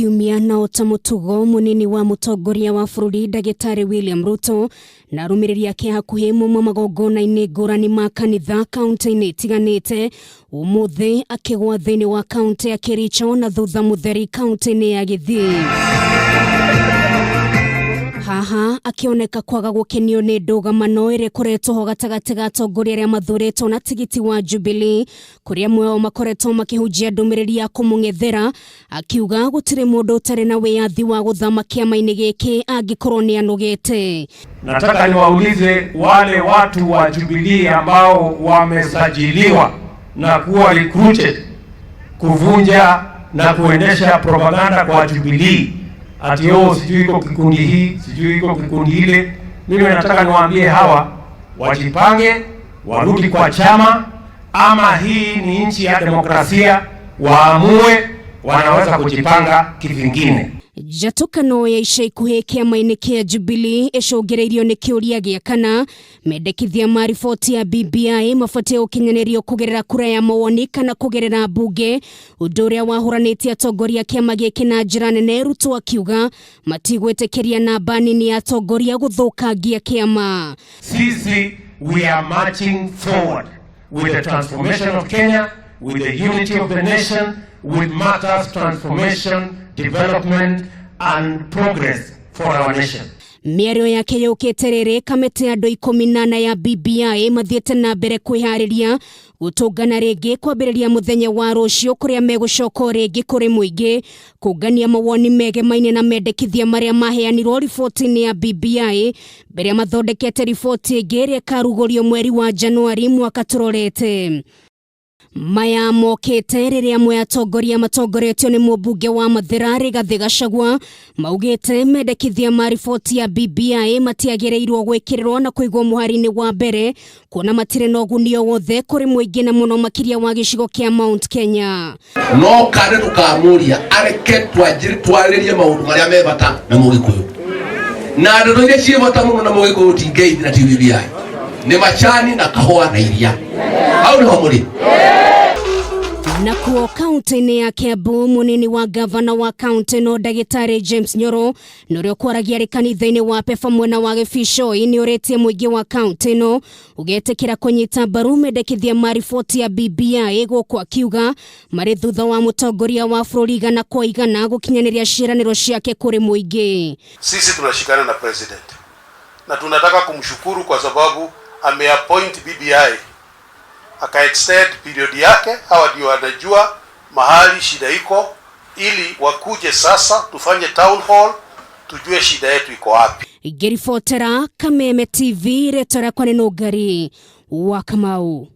kiumia na otamutugo munini wa mutongoria wa bururi Ndagĩtarĩ William Ruto na arũmĩrĩri ake hakuhĩ muma magongona-inĩ ngũrani ma kanitha kaunti-inĩ itiganĩte ũmũthĩ akĩgwa thĩinĩ wa kaunti ya Kericho na thutha mũtheri kaunti-inĩ ya Gĩthii. Haha akioneka kwaga gũkenio nĩ ndũgamano ĩrĩa ĩkoretwo ho gatagatĩ ga atongoria arĩa mathurĩtwo na tigiti wa Jubilee, kũrĩa amwe ao makoretwo makĩhunjia ndũmĩrĩri ya kũmũng'ethera, akiuga gũtirĩ mũndũ ũtarĩ na wĩyathi wa gũthama kĩama-inĩ gĩkĩ angĩkorwo nĩ anogete. Nataka niwaulize wale watu wa Jubilee ambao wamesajiliwa na kuwa recruited kuvunja na kuendesha propaganda kwa Jubilee, ati sijui iko kikundi hii, sijui iko kikundi ile. Mimi nataka niwaambie hawa wajipange, warudi kwa chama, ama hii ni nchi ya demokrasia, waamue wanaweza kujipanga kivingine. Njatũkano ya ica ikuhĩ kĩama-inĩ kĩa Jubilee ĩcũngĩrĩirio nĩ kĩũria gĩa kana mendekithia ma riboti ya BBI mabatiĩ gũkinyanĩrio kũgerera kura ya mawoni kana kũgerera mbunge, ũndũ ũrĩa wahũranĩtie atongoria kĩama gĩkĩ na njĩra nene. Ruto akiuga matigwĩtĩkĩria namba nini ya atongoria gũthũkangia kĩama. Sisi we are marching forward with the transformation of Kenya, with the unity of the nation, with matters transformation, development and progress for our nation. Mĩario yake yũkĩte rĩrĩ kamĩtĩ ya andũ 18 ya BBI mathiĩte na mbere kwĩharĩria gũtũngana rĩngĩ kwambĩrĩria mũthenya wa rũciũ, kũrĩa megũcoka rĩngĩ kũrĩ mũingĩ kũngania mawoni megemaine na mendekithia marĩa maheanirwo riboti-inĩ ya BBI mbere ya mathondekete riboti ĩngĩ ĩrĩa ĩkarugũrio mweri wa Januari mwaka tũrorete. Maya mokĩte rĩrĩa amwe atongoria matongoretio nĩ mũmbunge wa Mathira Rigathĩ Gachagua maugĩte mendekithia ma riboti ya BBI matiagĩrĩirwo gwĩkĩrĩrwo na kũigwo mũhari-inĩ wa mbere, kuona matirĩ na ũguni o wothe kũrĩ mũingĩ na mũno makĩria wa gĩcigo kĩa Mount Kenya. No kare tũkamũria areke twarĩrie maũndũ marĩa me bata na Mũgĩkũyũ, na ndũrũ iria ciĩ bata mũno na Mũgĩkũyũ tingeithi na BBI nĩ macani na kahũa na iria. Hau nĩho mũrĩ. Na kuo kaunti-inĩ ya Kiambu, munini wa gavana wa kaunti no Ndagĩtarĩ James Nyoro nĩrĩo kwaragia arĩ kanitha-inĩ wa Pefa mwena wa Gĩbicoi nĩ ũrĩtie mũingĩ wa kaunti ĩno ũgetĩkĩra kũnyita mbaru mendekithia ma riboti ya BBI, gũkũ akiuga marĩ thutha wa mũtongoria wa bũrũri igana kwa igana gũkinyanĩria ciĩranĩro ciake kũrĩ mũingĩ. Sisi tunashikana na president na tunataka kumshukuru kwa sababu ameappoint BBI aka-extend period yake. Hawa ndio wanajua mahali shida iko, ili wakuje sasa tufanye town hall tujue shida yetu iko wapi. Igiribotera Kameme TV retora kwa neno ngari wa Kamau.